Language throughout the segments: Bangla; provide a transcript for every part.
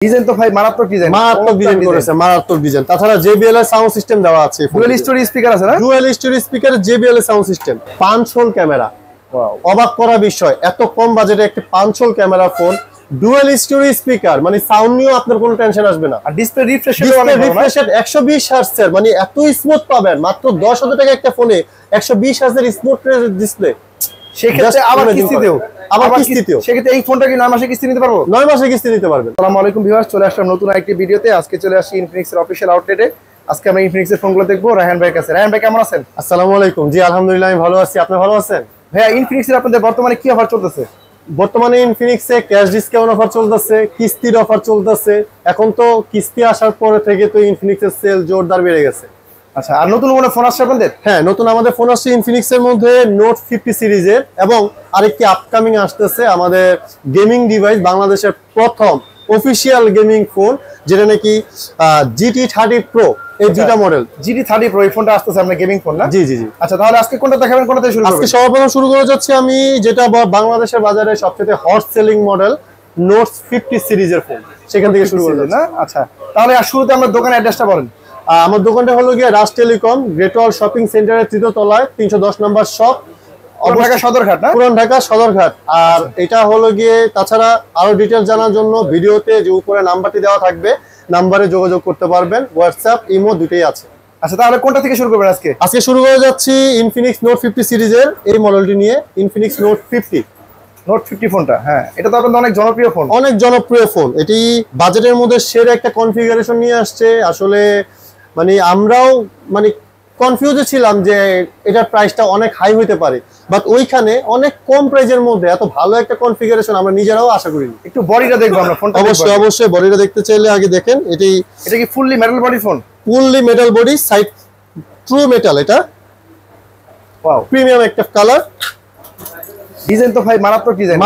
ডিজাইন তো ভাই মারাত্মক ডিজাইন করেছে, মারাত্মক ডিজাইন। তাছাড়া JBL এর সাউন্ড সিস্টেম দেওয়া আছে, ডুয়াল স্টোরি স্পিকার আছে না? ডুয়াল স্টোরি স্পিকার, JBL এর সাউন্ড সিস্টেম, পাঁচ হোল ক্যামেরা। অবাক করা বিষয়, এত কম বাজেটে একটা পাঁচ whole camera phone, dual story speaker, মানে সাউন্ড নিয়েও আপনার কোনো টেনশন আসবে না। আর ডিসপ্লে রিফ্রেশ রেট 120 হার্টজ এর, মানে এত স্মুথ পাবেন মাত্র 10,000 টাকা একটা ফোনে 120 হার্টজ এর স্মুথ ডিসপ্লে। সেক্ষেত্রে আবার কিস্তিতেও, সেক্ষেত্রে এই ফোনটা কি 9 মাসে কিস্তি নিতে পারবো? 9 মাসে কিস্তি নিতে পারবেন। আসসালামু আলাইকুম ভিউয়ার্স, চলে আসলাম নতুন আরেকটি ভিডিওতে। আজকে চলে আসছি ইনফিনিক্স এর অফিশিয়াল আউটলেটে। আজকে আমরা ইনফিনিক্স এর ফোনগুলো দেখবো রায়হান ভাইয়ের কাছে। রায়হান ভাই কেমন আছেন? আসসালামু আলাইকুম। জি আলহামদুলিল্লাহ, আমি ভালো আছি। আপনি ভালো আছেন? ভাইয়া ইনফিনিক্স এর আপনাদের বর্তমানে কি অফার চলতেছে? বর্তমানে ইনফিনিক্সে ক্যাশ ডিসকাউন্ট অফার চলতেছে, কিস্তির অফার চলতেছে। এখন তো কিস্তি আসার পরে থেকে তো ইনফিনিক্সের সেল জোরদার বেড়ে গেছে। আচ্ছা, আর নতুন কোনো ফোন আসছে আপনাদের? হ্যাঁ, নতুন আমাদের ফোন আসছে ইনফিনিক্স এর মধ্যে নোট 50 সিরিজের, এবং আরেকটি আপকামিং আসতেছে আমাদের গেমিং ডিভাইস, বাংলাদেশের প্রথম অফিশিয়াল গেমিং ফোন, যেটা নাকি GT30 Pro, এই দুইটা মডেল। GT30 Pro এই ফোনটা আসতেছে আপনার গেমিং ফোন না? জি জি জি। আচ্ছা, তাহলে আজকে কোনটা দেখাবেন, কোনটা থেকে শুরু করবেন? আজকে সর্বপ্রথম শুরু করে যাচ্ছি আমি যেটা বাংলাদেশের বাজারে সবচেয়ে হট সেলিং মডেল, নোট 50 সিরিজের ফোন, সেখান থেকে শুরু করব না? আচ্ছা, তাহলে শুরুতে আমরা দোকানের অ্যাড্রেসটা বলেন। আমার দোকানটা হলো গিয়ে রাজ টেলিকম, গ্রেট ওয়াল শপিং সেন্টারের 3য় তলায় 310 নম্বর শপ, ঢাকা সদরঘাট না? পুরান ঢাকা সদরঘাট। আর এটা হলো গিয়ে, তাছাড়া আরো ডিটেইলস জানার জন্য ভিডিওতে যে উপরে নাম্বারটি দেওয়া থাকবে, নাম্বারে যোগাযোগ করতে পারবেন। হোয়াটসঅ্যাপ, ইমো দুটেই আছে। আচ্ছা, তাহলে কোনটা থেকে শুরু করবেন আজকে? আজকে শুরু করে যাচ্ছি ইনফিনিক্স নোট 50 সিরিজের এই মডেলটি নিয়ে, ইনফিনিক্স নোট 50। নোট 50 ফোনটা, হ্যাঁ, এটা তো আপনাদের অনেক জনপ্রিয় ফোন। অনেক জনপ্রিয় ফোন। এটি বাজেটের মধ্যে সেরা একটা কনফিগারেশন নিয়ে আসছে। আসলে মানে আমরাও মানে কনফিউজে ছিলাম যে এটার প্রাইসটা অনেক হাই হইতে পারে, বাট ওইখানে অনেক কম প্রাইসের মধ্যে এত ভালো একটা কনফিগারেশন আমরা নিজেরাও আশা করিনি। একটু বডিটা দেখবো আমরা ফোনটা। অবশ্যই অবশ্যই, বডিটা দেখতে চাইলে আগে দেখেন। এটা কি fully metal body phone? Fully metal body, side true metal. এটা ওয়াও, প্রিমিয়াম একটা কালার। ডিজাইন তো ভাই মারাত্মক ডিজাইন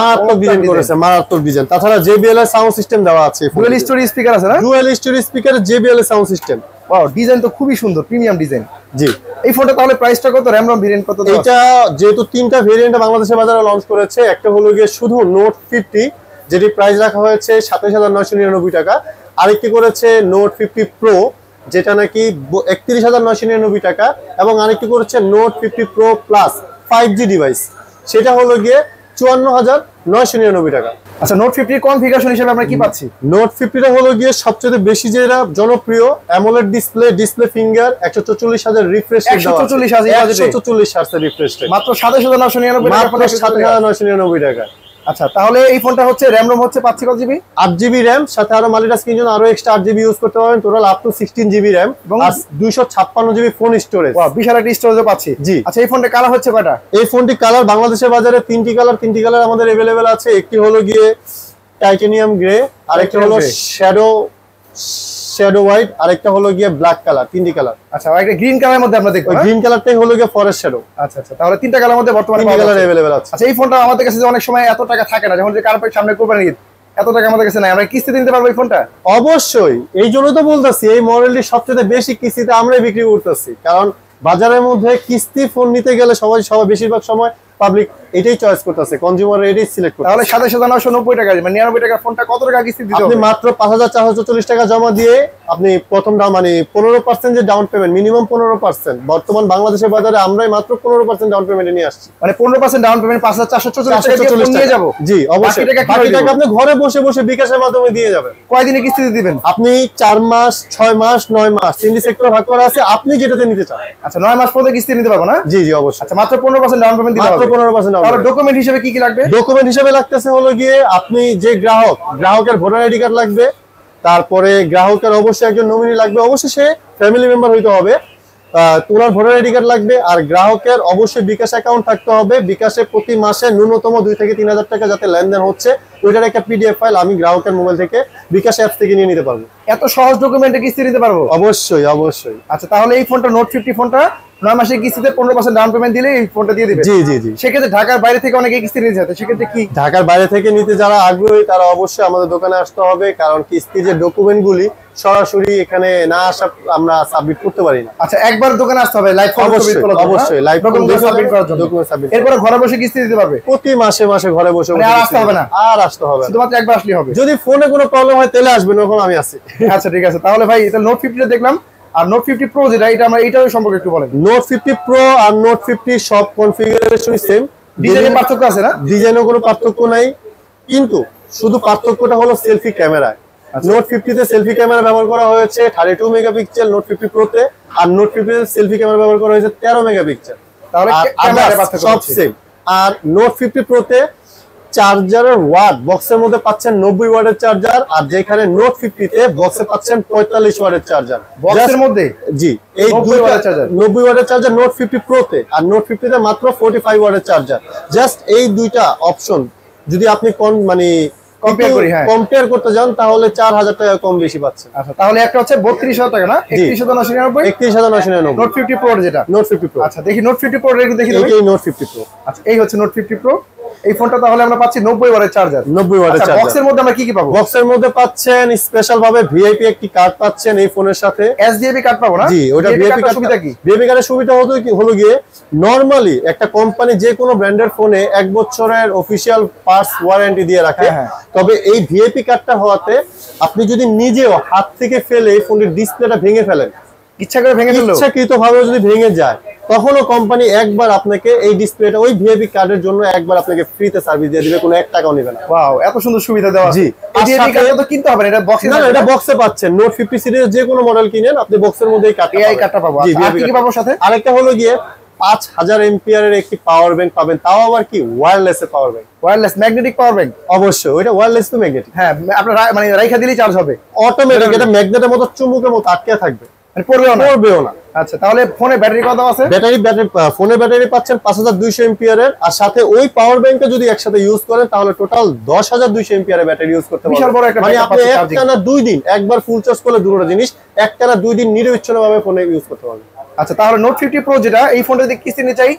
করেছে, মারাত্মক ডিজাইন। তাছাড়া JBL এর সাউন্ড সিস্টেম দেওয়া আছে, ডুয়াল স্টোরি স্পিকার আছে না? ডুয়াল স্টোরি স্পিকার, JBL এর সাউন্ড সিস্টেম। ওয়াও, ডিজাইন তো খুবই সুন্দর, প্রিমিয়াম ডিজাইন। জি। এই ফোনটা তাহলে প্রাইসটা কত? র‍্যাম রম ভেরিয়েন্ট কত? এটা যেহেতু তিনটা ভেরিয়েন্ট বাংলাদেশের বাজারে লঞ্চ করেছে, একটা হলো গিয়ে শুধু নোট 50, যেটি প্রাইস রাখা হয়েছে 27,999 টাকা। আরেকটি করেছে নোট 50 Pro, যেটা নাকি 31,999 টাকা, এবং আরেকটি করেছে note 50 Pro plus 5G device, সেটা হলো গিয়ে 54,999 টাকা। আচ্ছা, নোট 50 কনফিগারেশন হিসেবে আমরা কি পাচ্ছি? নোট 50টা হলো গিয়ে সবচেয়ে বেশি যেটা জনপ্রিয়, AMOLED display finger, 144 hertz refresh rate, 144 hertz refresh rate, মাত্র 27,999 টাকা। আচ্ছা, তাহলে এই ফোনটা হচ্ছে র‍্যাম রম হচ্ছে পাচ্ছি কত জিবি? 8GB র‍্যাম, সাথে আরো মাল্টিটাস্কিং জন্য আরো এক্সট্রা 8GB ইউজ করতে পারবেন। Total up to 16GB RAM আর 256GB ফোন স্টোরেজ। ওয়াও, বিশাল একটা স্টোরেজও পাচ্ছি। জি। আচ্ছা, এই ফোনটা কালার হচ্ছে কয়টা? এই ফোনটি কালার বাংলাদেশের বাজারে তিনটি কালার আমাদের अवेलेबल আছে। একটি হলো গিয়ে টাইটানিয়াম গ্রে, আরেকটা হলো শ্যাডো হোয়াইট, আরেকটা হলো গিয়ে ব্ল্যাক কালার। তিনটি কালার। আচ্ছা, একটা গ্রিন কালারের মধ্যে আমরা দেখব। গ্রিন কালারটাই হলো গিয়ে ফরেস্ট শ্যাডো। আচ্ছা আচ্ছা, তাহলে তিনটা কালারের মধ্যে বর্তমানে কালার अवेलेबल আছে। আচ্ছা, এই ফোনটা আমাদের কাছে অনেক সময় এত টাকা থাকে না, যেমন যে কারপেট সামনে কোরবানি ঈদ, এত টাকা আমাদের কাছে নাই, আমরা কিস্তিতে নিতে পারবো এই ফোনটা? অবশ্যই, এই জন্য তো বলতেছি এই মডেলটি সবচেয়ে বেশি কিস্তিতে আমরাই বিক্রি করতেছি। কারণ বাজারের মধ্যে কিস্তি ফোন নিতে গেলে সবাই বেশিরভাগ সময় পাবলিক এটাই চয়েস করতেছে, কনজিউমার এটাই সিলেক্ট করতেছে। তাহলে 27,990 টাকা, মানে 99 টাকার ফোনটা কত টাকা কিস্তি দিতে হবে? আপনি মাত্র 5,440 টাকা জমা দিয়ে আপনি প্রথম ডাউন, মানে 15% যে ডাউন পেমেন্ট, মিনিমাম 15%। বর্তমান বাংলাদেশের বাজারে আমরাই মাত্র 15% ডাউন পেমেন্টে নিয়ে আসছি। মানে 15% ডাউন পেমেন্ট 5,440 টাকা নিয়ে যাব? জি অবশ্যই। বাকি টাকা আপনি ঘরে বসে বসে বিকাশের মাধ্যমে দিয়ে যাবেন। কয়দিনে কিস্তিতে দিবেন? আপনি 4 মাস, 6 মাস, 9 মাস, তিনটি সেক্টর ভাগ করা আছে, আপনি যেটাতে নিতে চান। আচ্ছা, 9 মাস পর্যন্ত কিস্তি নিতে পারবো না? জি জি অবশ্যই। আচ্ছা, মাত্র 15% ডাউন পেমেন্ট দিতে হবে। মাত্র 15% ডাউন। তাহলে ডকুমেন্ট হিসেবে কি কি লাগবে? ডকুমেন্ট হিসেবে লাগতেছে হলো গিয়ে আপনি যে গ্রাহকের ভোটার আইডি কার্ড লাগবে, তারপরে গ্রাহকের অবশ্যই একজন নমিনি লাগবে, অবশ্যই সে ফ্যামিলি মেম্বার হইতে হবে, ওনার ভোটার আইডি কার্ড লাগবে, আর গ্রাহকের অবশ্যই বিকাশ অ্যাকাউন্ট থাকতে হবে। বিকাশে প্রতি মাসে ন্যূনতম 2 থেকে 3,000 টাকা যাতে লেনদেন হচ্ছে, ওইটার একটা PDF ফাইল আমি গ্রাহকের মোবাইল থেকে বিকাশ অ্যাপ থেকে নিয়ে নিতে পারবো। এত সহজ ডকুমেন্টে কিস্তি নিতে পারবো? অবশ্যই অবশ্যই। আচ্ছা, তাহলে এই ফোনটা নোট 50 ফোনটা 9 মাসের কিস্তিতে 15% ডাউন পেমেন্ট দিলে এই ফোনটা দিয়ে দিবে। জি জি জি। সেক্ষেত্রে ঢাকার বাইরে থেকে অনেকে কিস্তি নিতে চায়, সেক্ষেত্রে কি? ঢাকার বাইরে থেকে নিতে যারা আগ্রহী তারা অবশ্যই আমাদের দোকানে আসতে হবে, কারণ কিস্তির যে ডকুমেন্টগুলি সরাসরি এখানে না আসা আমরা সাবমিট করতে পারি না। আচ্ছা, একবার দোকানে আসতে হবে লাইভ অবশ্যই লাইভ ডকুমেন্ট সাবমিট করার জন্য। এরপর ঘরে বসে কিস্তি দিতে পারবে প্রতি মাসে মাসে ঘরে বসে। আর আসতে হবে না? আর আসতে হবে না, শুধুমাত্র একবার আসলেই হবে। যদি ফোনে কোনো প্রবলেম হয় তাহলে আসবেন, ওখানে আমি আছি। আচ্ছা ঠিক আছে, তাহলে ভাই এটা নোট 50 দেখলাম, আর নোট 50 প্রো যেটা, এটা আমরা এটার সম্পর্কে একটু বলেন। নোট 50 প্রো আর নোট 50 সব কনফিগারেশনই সেম। ডিজাইনের পার্থক্য আছে না? ডিজাইনের কোনো পার্থক্য নাই, কিন্তু শুধু পার্থক্যটা হলো সেলফি ক্যামেরায়। নোট 50 তে সেলফি ক্যামেরা ব্যবহার করা হয়েছে 32 মেগাপিক্সেল নোট 50 প্রো তে, আর নোট 50 তে সেলফি ক্যামেরা ব্যবহার করা হয়েছে 13 মেগাপিক্সেল। তাহলে ক্যামেরার পার্থক্য সব সেম। আর নোট 50 প্রো তে চার্জারের ওয়াট বক্সের মধ্যে পাচ্ছেন 90 ওয়াটের চার্জার, আর যেখানে নোট 50 তে বক্সে পাচ্ছেন 45 ওয়াটের চার্জার বক্সের মধ্যে। জি, এই 90 ওয়াটের চার্জার নোট 50 প্রো তে, আর নোট 50 তে মাত্র 45 ওয়াটের চার্জার। জাস্ট এই দুইটা অপশন যদি আপনি মানে কম্পেয়ার করতে যান তাহলে 4000 টাকা কম বেশি পাচ্ছেন। আচ্ছা, তাহলে একটা হচ্ছে 32000 টাকা না? 31999 31999 নোট 50 প্রো যেটা। Note 50 pro. আচ্ছা দেখি নোট 50 প্রো একটু দেখি। এই নোট 50 প্রো। আচ্ছা, এই হচ্ছে নোট 50 প্রো। এই ফোনটা তাহলে আমরা পাচ্ছি 90 ওয়াটের চার্জার। 90 ওয়াটের চার্জার। বক্সের মধ্যে আমরা কি কি পাবো? বক্সের মধ্যে পাচ্ছেন স্পেশাল ভাবে ভিআইপি একটি কার্ড পাচ্ছেন এই ফোনের সাথে। এসডিএবি কার্ড পাবো না? জি, ওটা ভিআইপি কার্ড। সুবিধা কি? ভিআইপি কার্ডের সুবিধা হলো গিয়ে নরমালি একটা কোম্পানি যে কোনো ব্র্যান্ডের ফোনে 1 বছরের অফিশিয়াল পার্টস ওয়ারেন্টি দিয়ে রাখে, তবে এই ভিআইপি কার্ডটা হওয়াতে আপনি যদি নিজেও হাত থেকে ফেলে এই ফোনের ডিসপ্লেটা ভেঙে ফেলেন, ইচ্ছা করে ভেঙে ফেললো, ইচ্ছাকৃতভাবে যদি ভেঙে যায়, তখনও কোম্পানি একবার আপনাকে এই ডিসপ্লেটা ওই ভিআইপি কার্ডের জন্য একবার আপনাকে ফ্রিতে সার্ভিস দিয়ে দিবে, কোনো 1 টাকাও নেবে না। ওয়াও, এত সুন্দর সুবিধা দেওয়া আছে। জি, এই ভিআইপি কার্ডটা তো কিনতে হবে না, এটা বক্সে। না, এটা বক্সে পাচ্ছেন। নোট 50 সিরিজের যে কোনো মডেল কিনেন আপনি বক্সের মধ্যে এই কার্ডটা পাবো। জি, আর কি পাবো সাথে? আরেকটা হলো গিয়ে 5000 এম্পিয়ারের একটি পাওয়ার ব্যাংক পাবেন, তাও আবার কি ওয়্যারলেস এর power bank. Wireless magnetic power bank? অবশ্যই, ওইটা ওয়্যারলেস তো ম্যাগনেটিক। হ্যাঁ, আপনারা মানে রাইখা দিলেই চার্জ হবে অটোমেটিক। এটা ম্যাগনেটের মতো চুম্বকের মতো আটকে থাকবে, মানে পড়বেও না। আচ্ছা, তাহলে ফোনে ব্যাটারি কত আছে? ফোনে ব্যাটারি পাচ্ছেন 5200 এম্পিয়ারের, আর সাথে ওই পাওয়ার ব্যাংকটা যদি একসাথে ইউজ করেন তাহলে টোটাল 10200 এম্পিয়ারের ব্যাটারি ইউজ করতে পারবেন। বিশাল বড় একটা মানে আপনি একটানা 2 দিন, একবার ফুল চার্জ করলে দুটো জিনিস, একটানা 2 দিন নিরবিচ্ছিন্নভাবে ফোনে ইউজ করতে পারবেন। আচ্ছা, তাহলে নোট 50 প্রো যেটা, এই ফোনটা যদি কিস্তি নিতে চাই,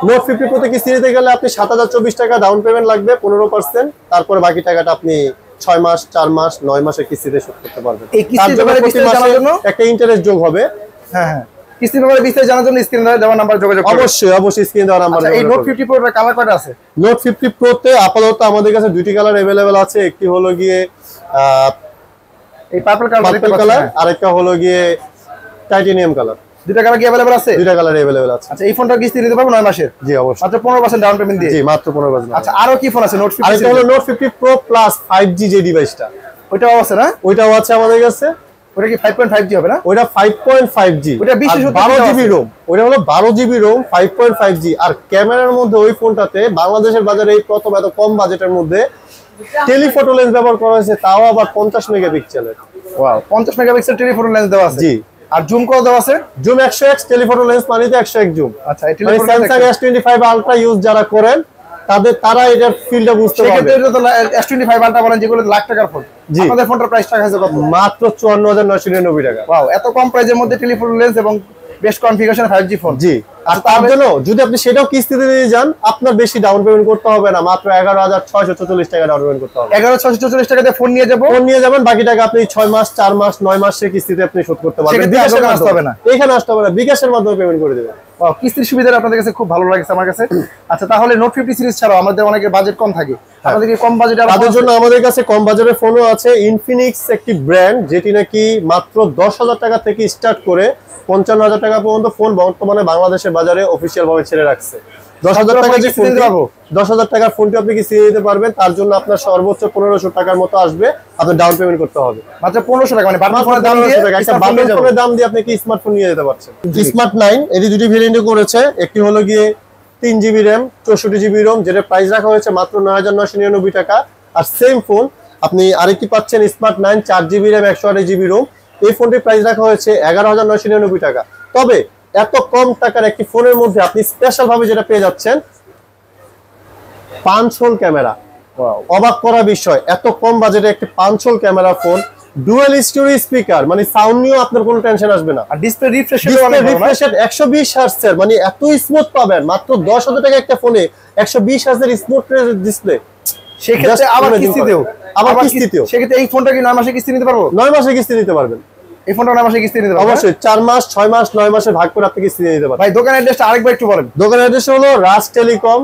নোট 50 প্রো তে কিস্তি নিতে গেলে আপনি 7024 টাকা ডাউন পেমেন্ট লাগবে 15%, তারপরে বাকি টাকাটা আপনি 6 মাস 4 মাস 9 মাসের কিস্তিতে শোধ করতে পারবেন। এই কিস্তির ব্যাপারে বিস্তারিত জানার জন্য একটা ইন্টারেস্ট যোগ হবে। হ্যাঁ, কিস্তির ব্যাপারে বিস্তারিত জানার জন্য স্ক্রিনে দেওয়া নাম্বার যোগাযোগ করুন। অবশ্যই স্ক্রিনে দেওয়া নাম্বার। এই নোট 50 প্রো এর কালার কয়টা আছে? নোট 50 প্রো তে আপাতত আমাদের কাছে দুটি কালার अवेलेबल আছে। একটি হলো গিয়ে এই পার্পল কালার, আরেকটা হলো গিয়ে টাইটানিয়াম কালার। দুটো কালার কি अवेलेबल আছে? দুটো কালার अवेलेबल আছে। আচ্ছা, এই ফোনটা কিস্তি নিতে পারবো 9 মাসের? জি অবশ্যই, মাত্র 15% ডাউন পেমেন্ট দিয়ে। জি, মাত্র 15%। আচ্ছা, আরো কি ফোন আছে নোট 50? আরেকটা হলো নোট 50 প্রো প্লাস 5G যে ডিভাইসটা, ওইটাও আছে না? ওইটাও আছে আমাদের কাছে। ওটা কি 5.5G হবে না? ওইটা 5.5G। ওটা 12 জিবি রোম। ওইটা হলো 12 জিবি রোম 5.5G। আর ক্যামেরার মধ্যে ওই ফোনটাতে বাংলাদেশের বাজারে এই প্রথম এত কম বাজেটের মধ্যে টেলিফটো লেন্স ব্যবহার করা হয়েছে, তাও আবার 50 মেগাপিক্সেলের। ওয়াও, 50 মেগাপিক্সেল টেলিফটো লেন্স দেওয়া আছে। জি, আর জুম কত দেওয়া আছে? জুম 100x, টেলিফটো লেন্স মানেতে 100x জুম। আচ্ছা, এই telephoto Samsung S25 ultra use যারা করেন তারা এটার ফিল্ডটা বুঝতে পারবে। সেক্ষেত্রে তো S25 আলট্রা বলেন, যেগুলো লাখ টাকার ফোন, আমাদের ফোনটার প্রাইস টাকা আছে কত? মাত্র 54999 টাকা। ওয়াও, এত কম প্রাইসের মধ্যে টেলিফটো লেন্স এবং বেস্ট কনফিগারেশন 5G ফোন। জি, আর তার জন্য যদি আপনি সেটাও কিস্তিতে দিয়ে যান, আপনার বেশি ডাউন পেমেন্ট করতে হবে না, মাত্র 11644 টাকা ডাউন পেমেন্ট করতে হবে। 11644 টাকাতে ফোন নিয়ে যাবেন, বাকি টাকা আপনি 6 মাস 4 মাস 9 মাসের কিস্তিতে আপনি শোধ করতে পারবেন। এখানে আসতে হবে না, বিকাশের মাধ্যমে পেমেন্ট করে দেবেন। কিস্তির সুবিধাটা আপনাদের কাছে খুব ভালো লাগছে আমার কাছে। আচ্ছা, তাহলে নোট 50 সিরিজ ছাড়াও আমাদের অনেকের বাজেট কম থাকে, আপনাদের কি কম বাজেটে? তাদের জন্য আমাদের কাছে কম বাজেটের ফোনও আছে। ইনফিনিক্স একটি ব্র্যান্ড, যেটি নাকি মাত্র 10,000 টাকা থেকে স্টার্ট করে 55,000 টাকা পর্যন্ত ফোন বর্তমানে বাংলাদেশের বাজারে অফিসিয়াল ভাবে ছেড়ে রাখছে। 10,000 টাকা যে ফোন পাবো, 10,000 টাকার ফোনটি আপনি কিস্তি দিতে পারবেন। তার জন্য আপনার সর্বোচ্চ 1500 টাকার মতো আসবে, আপনার ডাউন পেমেন্ট করতে হবে। মাত্র 1500 টাকা, মানে বাটন দাম দিয়ে একটা বাটন ফোনের দাম দিয়ে আপনি কি স্মার্টফোন নিয়ে যেতে পারছেন। স্মার্ট 9 এটি দুটি ভেরিয়েন্টে করেছে। একটি হলো গিয়ে 3 জিবি র্যাম 64 জিবি রোম, যেটা প্রাইস রাখা হয়েছে মাত্র 9999 টাকা। আর সেম ফোন আপনি আরেকটি পাচ্ছেন smart 9 4 GB RAM 128 GB ROM. এই ফোনটির প্রাইস রাখা হয়েছে 11999 টাকা। তবে এত কম টাকার একটি ফোনের মধ্যে আপনি স্পেশাল ভাবে যেটা পেয়ে যাচ্ছেন, 5 হোল ক্যামেরা। অবাক করা বিষয়, এত কম বাজেটে একটি 5 whole camera phone dual story speaker, মানে সাউন্ড নিয়েও আপনার কোনো টেনশন আসবে না। আর ডিসপ্লে রিফ্রেশ রিফ্রেশ 120 হার্টজের, মানে এত স্মুথ পাবেন মাত্র 10,000 টাকা একটা ফোনে 120 হার্টজের স্মুথ ডিসপ্লে। সেক্ষেত্রে আবার কিস্তিতেও সেক্ষেত্রে এই ফোনটা কি 9 মাসে কিস্তি নিতে পারবো? 9 মাসে কিস্তি নিতে পারবেন। এই ফোনটা 9 মাসে কিস্তি নিতে পারবেন অবশ্যই, 4 মাস 6 মাস 9 মাসে ভাগ করে আপনি কিস্তি নিতে পারবেন। ভাই দোকানের অ্যাড্রেসটা আরেকবার একটু বলেন। দোকানের অ্যাড্রেস হলো রাজ টেলিকম,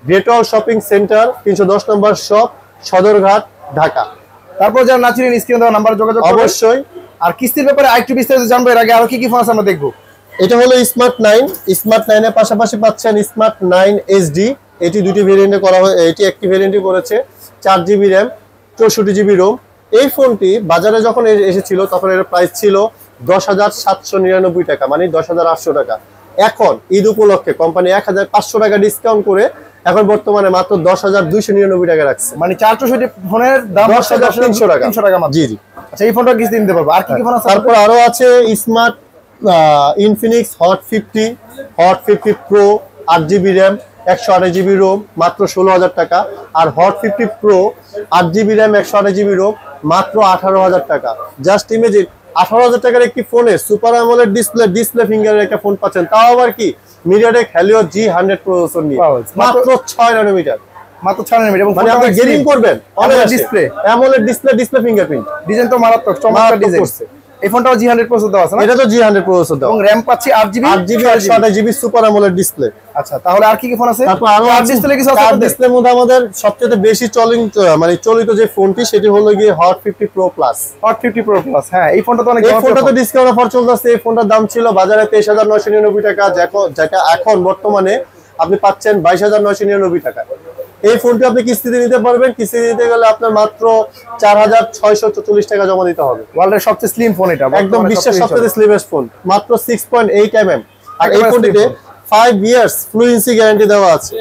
গ্রেটওয়াল শপিং সেন্টার, 310 নম্বর শপ, সদরঘাট, ঢাকা। তারপর যারা না চিনেন স্ক্রিনে দেওয়া নাম্বারে যোগাযোগ করবেন অবশ্যই। আর কিস্তির ব্যাপারে আরেকটু বিস্তারিত জানবো, এর আগে আরো কি কি ফোন আছে আমরা দেখবো। এটা হলো স্মার্ট 9, স্মার্ট 9 এর পাশাপাশি পাচ্ছেন স্মার্ট 9 HD। এটি দুটি ভেরিয়েন্টে করা হয়, এটি একটি ভেরিয়েন্টে করেছে 4GB RAM 64GB ROM। এই ফোনটি বাজারে যখন এসেছিল তখন এর প্রাইস ছিল 10,799 টাকা, মানে 10,800 টাকা। এখন ঈদ উপলক্ষে কোম্পানি 1,500 টাকা ডিসকাউন্ট করে এখন বর্তমানে মাত্র 10,299 টাকা রাখছে, মানে 464 ফোনের দাম 10,300 টাকা। 300 টাকা মাত্র। জি জি। আচ্ছা, এই ফোনটা কিস্তি নিতে পারবো। আর কি কি ফোন আছে? তারপর আরো আছে smart Infinix Hot 50 Pro 8GB RAM 128GB ROM মাত্র 16,000 টাকা। আর Hot 50 Pro 8GB RAM 128GB ROM মাত্র 18,000 টাকা। জাস্ট ইমেজিন 18,000 টাকার একটি ফোনে সুপার অ্যামোলেড ডিসপ্লে ফিঙ্গারের একটা ফোন পাচ্ছেন, তাও আবার কি মিডিয়াটেক হেলিও G100 প্রসেসর নিয়ে মাত্র 6 ন্যানোমিটার। মাত্র 6 নাম্বার এবং মানে আপনি গেমিং করবেন অনেক display AMOLED display fingerprint design তো মারাত্মক, চমৎকার ডিজাইন। এই ফোনটাও G100 প্রসেসর দেওয়া আছে না? এটা তো G100 প্রসেসর দেওয়া এবং RAM পাচ্ছি 8GB 128GB super AMOLED display. আচ্ছা, তাহলে আর কি কি ফোন আছে? তারপর আরো ডিসপ্লে কিছু আছে? ডিসপ্লের মধ্যে আমাদের সবচেয়ে বেশি চলিত যে ফোনটি সেটি হলো গিয়ে hot 50 pro plus. Hot 50 pro plus, হ্যাঁ এই ফোনটা তো অনেক এই ফোনটা তো ডিসকাউন্ট অফার চলতেছে। এই ফোনটার দাম ছিল বাজারে 23,999 টাকা, যেটা এখন বর্তমানে আপনি পাচ্ছেন 22,999 টাকা। এই ফোনটি আপনি কিস্তিতে নিতে পারবেন। কিস্তি নিতে গেলে আপনার মাত্র 4,644 টাকা জমা দিতে হবে। ওয়ার্ল্ডের সবচেয়ে স্লিম ফোন এটা, একদম বিশ্বের সবচেয়ে স্লিমেস্ট ফোন, মাত্র 6.8 mm। আর এই ফোনটিতে 5 ইয়ার্স ফ্লুয়েন্সি গ্যারান্টি দেওয়া আছে।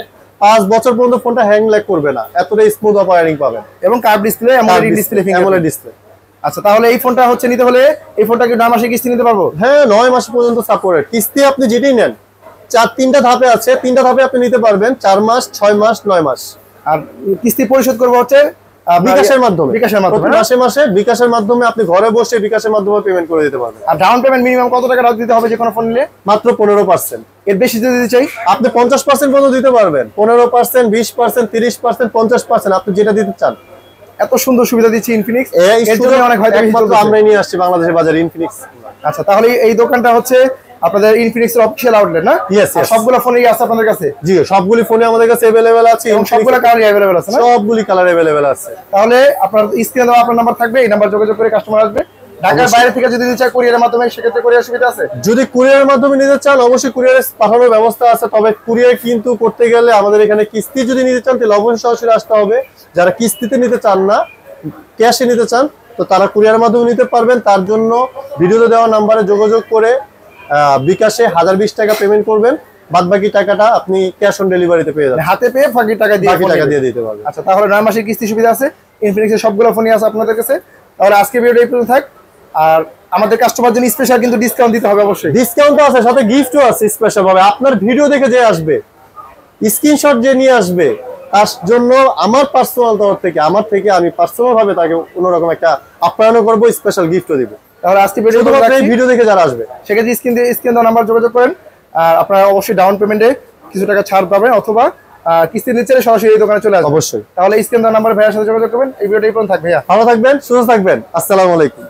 5 বছর পর্যন্ত ফোনটা হ্যাং ল্যাগ করবে না, এতটাই স্মুথ অপারেটিং পাবেন। এবং curve display, AMOLED display, fingerprint display. আচ্ছা, তাহলে এই ফোনটা হচ্ছে নিতে হলে এই ফোনটা কি 9 মাসে কিস্তি নিতে পারবো? হ্যাঁ, 9 মাস পর্যন্ত সাপোর্টেড। কিস্তি আপনি যেটাই নেন 3টা ধাপে আছে, 3টা ধাপে আপনি নিতে পারবেন, 4 মাস 6 মাস 9 মাস। আর কিস্তি পরিশোধ করবো হচ্ছে বিকাশের মাধ্যমে। প্রতি মাসে বিকাশের মাধ্যমে আপনি ঘরে বসে বিকাশের মাধ্যমে পেমেন্ট করে দিতে পারবেন। আর ডাউন পেমেন্ট মিনিমাম কত টাকা দিতে হবে যে কোনো ফোন নিলে? মাত্র 15%। এর বেশি যদি দিতে চাই আপনি 50% পর্যন্ত দিতে পারবেন। 15%, 20%, 30%, 50%, আপনি যেটা দিতে চান। এত সুন্দর সুবিধা দিচ্ছে ইনফিনিক্স। এর জন্য অনেক হয়তো আমরাই নিয়ে আসছি বাংলাদেশের বাজারে ইনফিনিক্স। আচ্ছা, তাহলে এই দোকানটা হচ্ছে আপনাদের ইনফিনিক্স এর অফিশিয়াল আউটলেট না? ইয়েস। সবগুলো ফোনই আছে আপনাদের কাছে? জি, সবগুলি ফোনে আমাদের কাছে अवेलेबल আছে এবং সবগুলো কালারই अवेलेबल আছে না? সবগুলি কালার अवेलेबल আছে। তাহলে আপনার স্ক্রিনে দেওয়া আপনার নাম্বার থাকবে, এই নাম্বার যোগাযোগ করে কাস্টমার আসবে। ঢাকার বাইরে থেকে যদি নিতে চায় কুরিয়ারের মাধ্যমে, সেক্ষেত্রে কুরিয়ার সুবিধা আছে? যদি কুরিয়ারের মাধ্যমে নিতে চান অবশ্যই কুরিয়ারে পাঠানোর ব্যবস্থা আছে। তবে কুরিয়ার কিন্তু করতে গেলে আমাদের এখানে কিস্তি যদি নিতে চান তাহলে অবশ্যই সরাসরি আসতে হবে। যারা কিস্তিতে নিতে চান না, ক্যাশে নিতে চান, তো তারা কুরিয়ারের মাধ্যমে নিতে পারবেন। তার জন্য ভিডিওতে দেওয়া নাম্বারে যোগাযোগ করে বিকাশে 1020 টাকা পেমেন্ট করবেন, বাদ বাকি টাকাটা আপনি ক্যাশ অন ডেলিভারিতে পেয়ে যাবেন। হাতে পেয়ে বাকি টাকা দিয়ে দিতে পারবেন। আচ্ছা, তাহলে 9 মাসের কিস্তি সুবিধা আছে। ইনফিনিক্সের সবগুলো ফোনই আছে আপনাদের কাছে। তাহলে আজকে ভিডিওটা এই পর্যন্ত থাক। আর আমাদের কাস্টমার জন্য স্পেশাল কিন্তু ডিসকাউন্ট দিতে হবে অবশ্যই। ডিসকাউন্ট তো আছে, সাথে গিফটও আছে স্পেশাল ভাবে। আপনার ভিডিও দেখে যে আসবে, স্ক্রিনশট যে নিয়ে আসবে, তার জন্য আমার পার্সোনাল তরফ থেকে আমি পার্সোনাল ভাবে তাকে অন্যরকম একটা আপ্যায়ন করবো, স্পেশাল গিফটও দিব। তাহলে আজকে ভিডিও দেখে যারা আসবে সেক্ষেত্রে স্ক্রিন দেওয়া নাম্বার যোগাযোগ করেন। আর আপনারা অবশ্যই ডাউন পেমেন্টে কিছু টাকা ছাড় পাবেন, অথবা কিস্তি নিতে চাইলে সরাসরি এই দোকানে চলে আসবেন। অবশ্যই। তাহলে স্ক্রিন দেওয়া নাম্বার ভাইয়ের সাথে যোগাযোগ করবেন। এই ভিডিওটা এই পর্যন্ত থাকবে। ভালো থাকবেন, সুস্থ থাকবেন। আসসালামু আলাইকুম।